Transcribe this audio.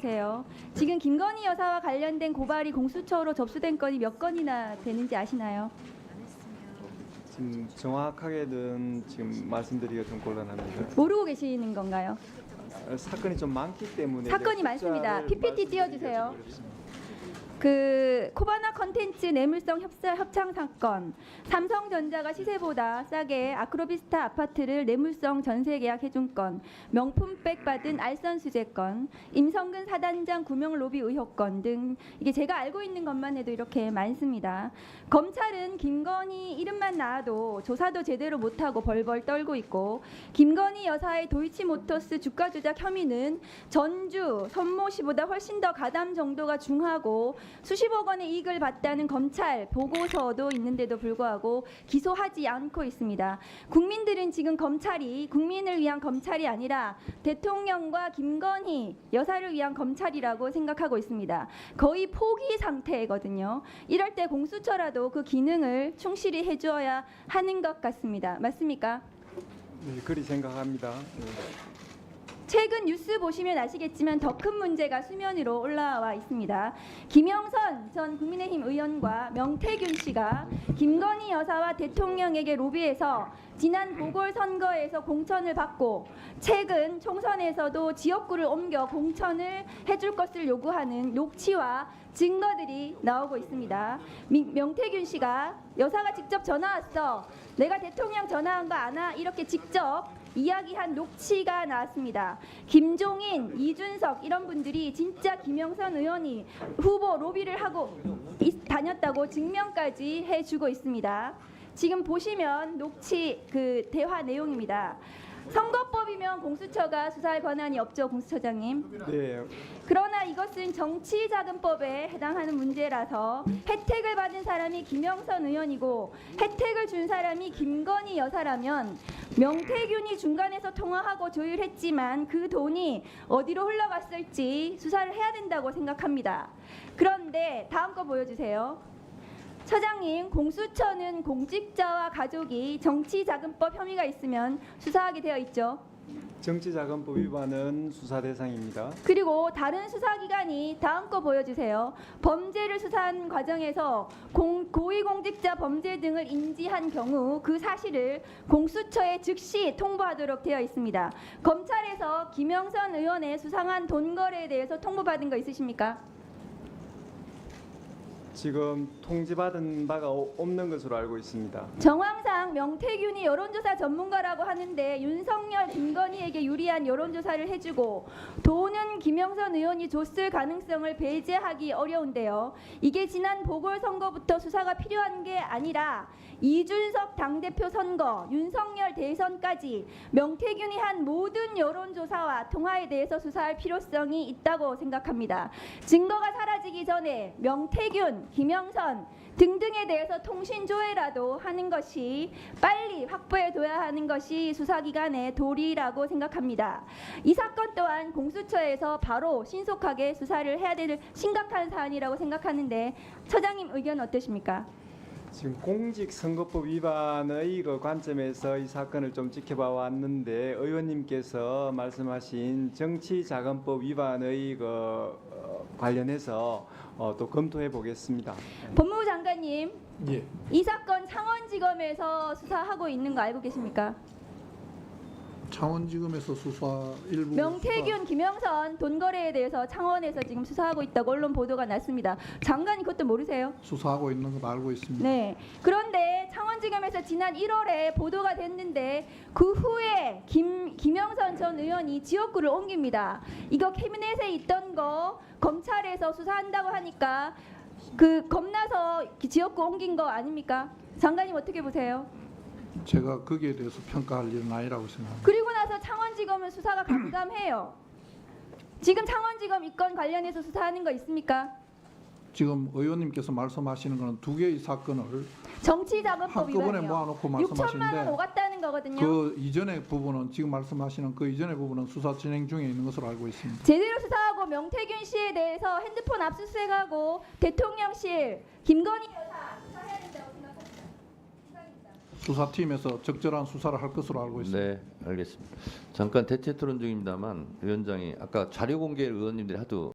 주세요. 지금 김건희 여사와 관련된 고발이 공수처로 접수된 건이 몇 건이나 되는지 아시나요? 지금 정확하게는 지금 말씀드리기가 좀 곤란합니다. 모르고 계시는 건가요? 사건이 좀 많기 때문에 사건이 많습니다. PPT 띄워주세요. 그 코바나 컨텐츠 뇌물성 협상 사건, 삼성전자가 시세보다 싸게 아크로비스타 아파트를 뇌물성 전세 계약해준 건, 명품백 받은 알선 수재 건, 임성근 사단장 구명 로비 의혹 건 등 이게 제가 알고 있는 것만 해도 이렇게 많습니다. 검찰은 김건희 이름만 나와도 조사도 제대로 못하고 벌벌 떨고 있고, 김건희 여사의 도이치모터스 주가 조작 혐의는 전주 선모 씨보다 훨씬 더 가담 정도가 중하고 수십억 원의 이익을 봤다는 검찰 보고서도 있는데도 불구하고 기소하지 않고 있습니다. 국민들은 지금 검찰이 국민을 위한 검찰이 아니라 대통령과 김건희 여사를 위한 검찰이라고 생각하고 있습니다. 거의 포기 상태거든요. 이럴 때 공수처라도 그 기능을 충실히 해줘야 하는 것 같습니다. 맞습니까? 네, 그리 생각합니다. 네. 최근 뉴스 보시면 아시겠지만 더 큰 문제가 수면 위로 올라와 있습니다. 김영선 전 국민의힘 의원과 명태균 씨가 김건희 여사와 대통령에게 로비해서 지난 보궐선거에서 공천을 받고 최근 총선에서도 지역구를 옮겨 공천을 해줄 것을 요구하는 녹취와 증거들이 나오고 있습니다. 명태균 씨가 여사가 직접 전화 왔어. 내가 대통령 전화한 거 아나? 이렇게 직접 이야기한 녹취가 나왔습니다. 김종인, 이준석 이런 분들이 진짜 김영선 의원이 후보 로비를 하고 다녔다고 증명까지 해주고 있습니다. 지금 보시면 녹취 그 대화 내용입니다. 선거법이면 공수처가 수사할 권한이 없죠, 공수처장님. 네. 그러나 이것은 정치자금법에 해당하는 문제라서 혜택을 받은 사람이 김영선 의원이고 혜택을 준 사람이 김건희 여사라면 명태균이 중간에서 통화하고 조율했지만 그 돈이 어디로 흘러갔을지 수사를 해야 된다고 생각합니다. 그런데 다음 거 보여주세요. 처장님, 공수처는 공직자와 가족이 정치자금법 혐의가 있으면 수사하게 되어 있죠. 정치자금법 위반은 수사 대상입니다. 그리고 다른 수사기관이 다음 거 보여주세요. 범죄를 수사한 과정에서 고위공직자 범죄 등을 인지한 경우 그 사실을 공수처에 즉시 통보하도록 되어 있습니다. 검찰에서 김영선 의원의 수상한 돈 거래에 대해서 통보받은 거 있으십니까? 지금 통지받은 바가 없는 것으로 알고 있습니다. 정황상 명태균이 여론조사 전문가라고 하는데 윤석열, 김건희에게 유리한 여론조사를 해주고 돈은 김영선 의원이 줬을 가능성을 배제하기 어려운데요. 이게 지난 보궐선거부터 수사가 필요한 게 아니라 이준석 당대표 선거, 윤석열 대선까지 명태균이 한 모든 여론조사와 통화에 대해서 수사할 필요성이 있다고 생각합니다. 증거가 사라지기 전에 명태균, 김영선 등등에 대해서 통신조회라도 하는 것이 빨리 확보해둬야 하는 것이 수사기관의 도리라고 생각합니다. 이 사건 또한 공수처에서 바로 신속하게 수사를 해야 될 심각한 사안이라고 생각하는데 처장님 의견 어떠십니까? 지금 공직선거법 위반의 그 관점에서 이 사건을 좀 지켜봐 왔는데 의원님께서 말씀하신 정치자금법 위반의 관련해서 또 검토해 보겠습니다. 법무부 장관님, 예. 이 사건 창원지검에서 수사하고 있는 거 알고 계십니까? 창원지검에서 수사 일부 명태균, 김영선 돈 거래에 대해서 창원에서 지금 수사하고 있다고 언론 보도가 났습니다. 장관이 그것도 모르세요? 수사하고 있는 거 알고 있습니다. 네. 그런데 창원지검에서 지난 1월에 보도가 됐는데 그 후에 김영선 전 의원이 지역구를 옮깁니다. 이거 캐비넷에 있던 거 검찰에서 수사한다고 하니까 그 겁나서 지역구 옮긴 거 아닙니까? 장관님 어떻게 보세요? 제가 거기에 대해서 평가할 일은 아니라고 생각합니다. 그리고 나서 창원지검은 수사가 감감해요. 지금 창원지검 이 건 관련해서 수사하는 거 있습니까? 지금 의원님께서 말씀하시는 것은 두 개의 사건을 정치자금법 한꺼번에 위반이요. 모아놓고 6천만 원 말씀하시는데 오갔다는 거거든요. 그 이전의 부분은 지금 말씀하시는 그 이전의 부분은 수사 진행 중에 있는 것으로 알고 있습니다. 제대로 수사하고 명태균 씨에 대해서 핸드폰 압수수색하고 대통령실 김건희 여사 수사해야 된다고 생각합니다. 이상입니다. 수사팀에서 적절한 수사를 할 것으로 알고 있습니다. 네, 알겠습니다. 잠깐 대체 토론 중입니다만 위원장이 아까 자료 공개를 의원님들이 하도